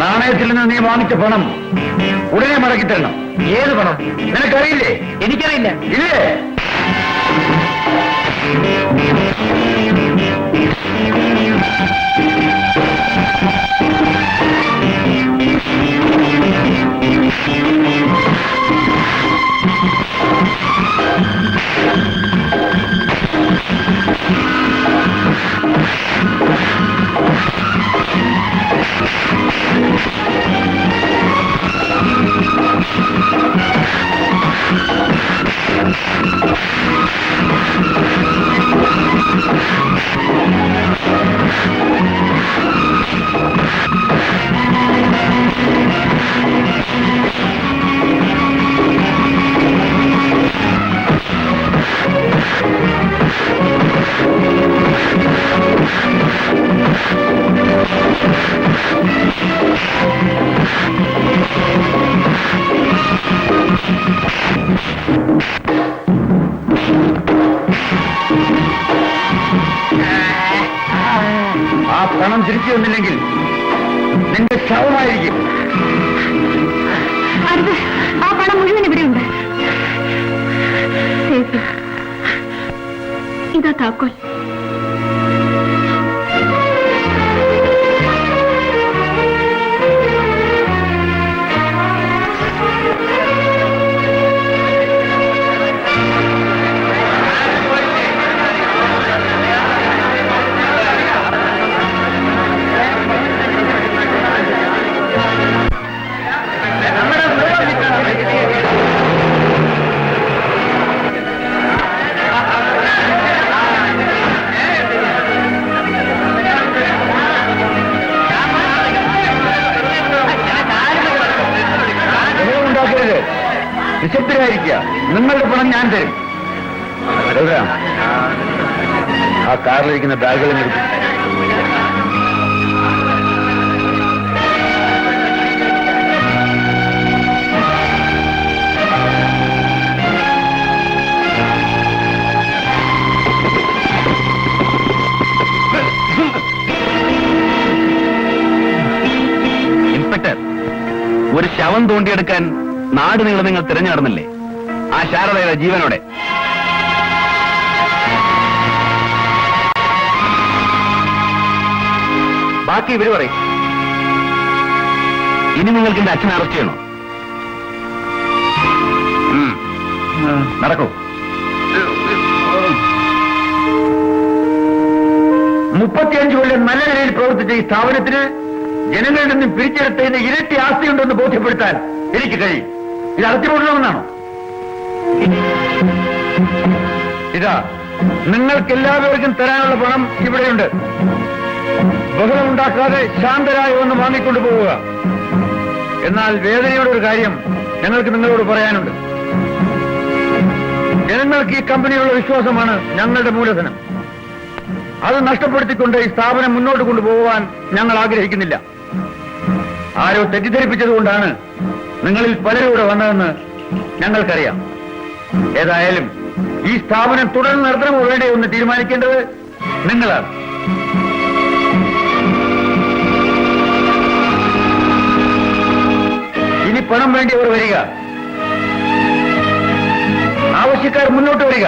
നാണയത്തിൽ നിന്ന് നീ വാങ്ങിച്ച പണം ഉടനെ മടക്കി തരണം. ഏത് പണം? നിനക്കറിയില്ലേ? എനിക്കറിയില്ല. ഇല്ലേ? ആ പണം തിരിച്ചു വന്നില്ലെങ്കിൽ നിന്റെ ശവമായിരിക്കും. അരുത്, ആ പണം മുഴുവൻ ഇവിടെയുണ്ട്. സേതു, ഇതാ താക്കോൽ. നിശബ്ദരായിരിക്കുക. നിങ്ങളുടെ പണം ഞാൻ തരും. ആ കാറിലിരിക്കുന്ന ബാഗുകൾ എടുക്കും. ഇൻസ്പെക്ടർ, ഒരു ശവം തോണ്ടിയെടുക്കാൻ നാട് നിങ്ങൾ തിരഞ്ഞു നടന്നില്ലേ? ആ ശാരദയുടെ ജീവനോടെ. ബാക്കി ഇവര് പറയും. ഇനി നിങ്ങൾക്ക് എന്റെ അച്ഛനെ അറസ്റ്റ് ചെയ്യണോ? നടക്കൂ. 35 കൊല്ലം നല്ല നിലയിൽ പ്രവർത്തിച്ച ഈ സ്ഥാപനത്തിന് ജനങ്ങളിൽ നിന്നും പിരിച്ചെടുത്തതിന് ഇരട്ടി ആസ്തിയുണ്ടെന്ന് ബോധ്യപ്പെടുത്താൻ എനിക്ക് കഴിയും. ഇത് അടച്ചുപൂടണമെന്നാണോ? ഇതാ, നിങ്ങൾക്ക് എല്ലാവർക്കും തരാനുള്ള പണം ഇവിടെയുണ്ട്. ബഹളമുണ്ടാക്കാതെ ശാന്തരായി ഒന്ന് വാങ്ങിക്കൊണ്ടു പോവുക. എന്നാൽ വേദനയുടെ ഒരു കാര്യം ഞങ്ങൾക്ക് നിങ്ങളോട് പറയാനുണ്ട്. ജനങ്ങൾക്ക് ഈ കമ്പനിയുള്ള വിശ്വാസമാണ് ഞങ്ങളുടെ മൂലധനം. അത് നഷ്ടപ്പെടുത്തിക്കൊണ്ട് ഈ സ്ഥാപനം മുന്നോട്ട് കൊണ്ടുപോകാൻ ഞങ്ങൾ ആഗ്രഹിക്കുന്നില്ല. ആരോ തെറ്റിദ്ധരിപ്പിച്ചതുകൊണ്ടാണ് നിങ്ങളിൽ പലരും ഇവിടെ വന്നതെന്ന് ഞങ്ങൾക്കറിയാം. ഏതായാലും ഈ സ്ഥാപനം തുടർന്ന് നടത്തണമോ വേണ്ടയോ എന്ന് തീരുമാനിക്കേണ്ടത് നിങ്ങളാണ്. ഇനി പണം വേണ്ടിയവർ വരിക. ആവശ്യക്കാർ മുന്നോട്ട് വരിക.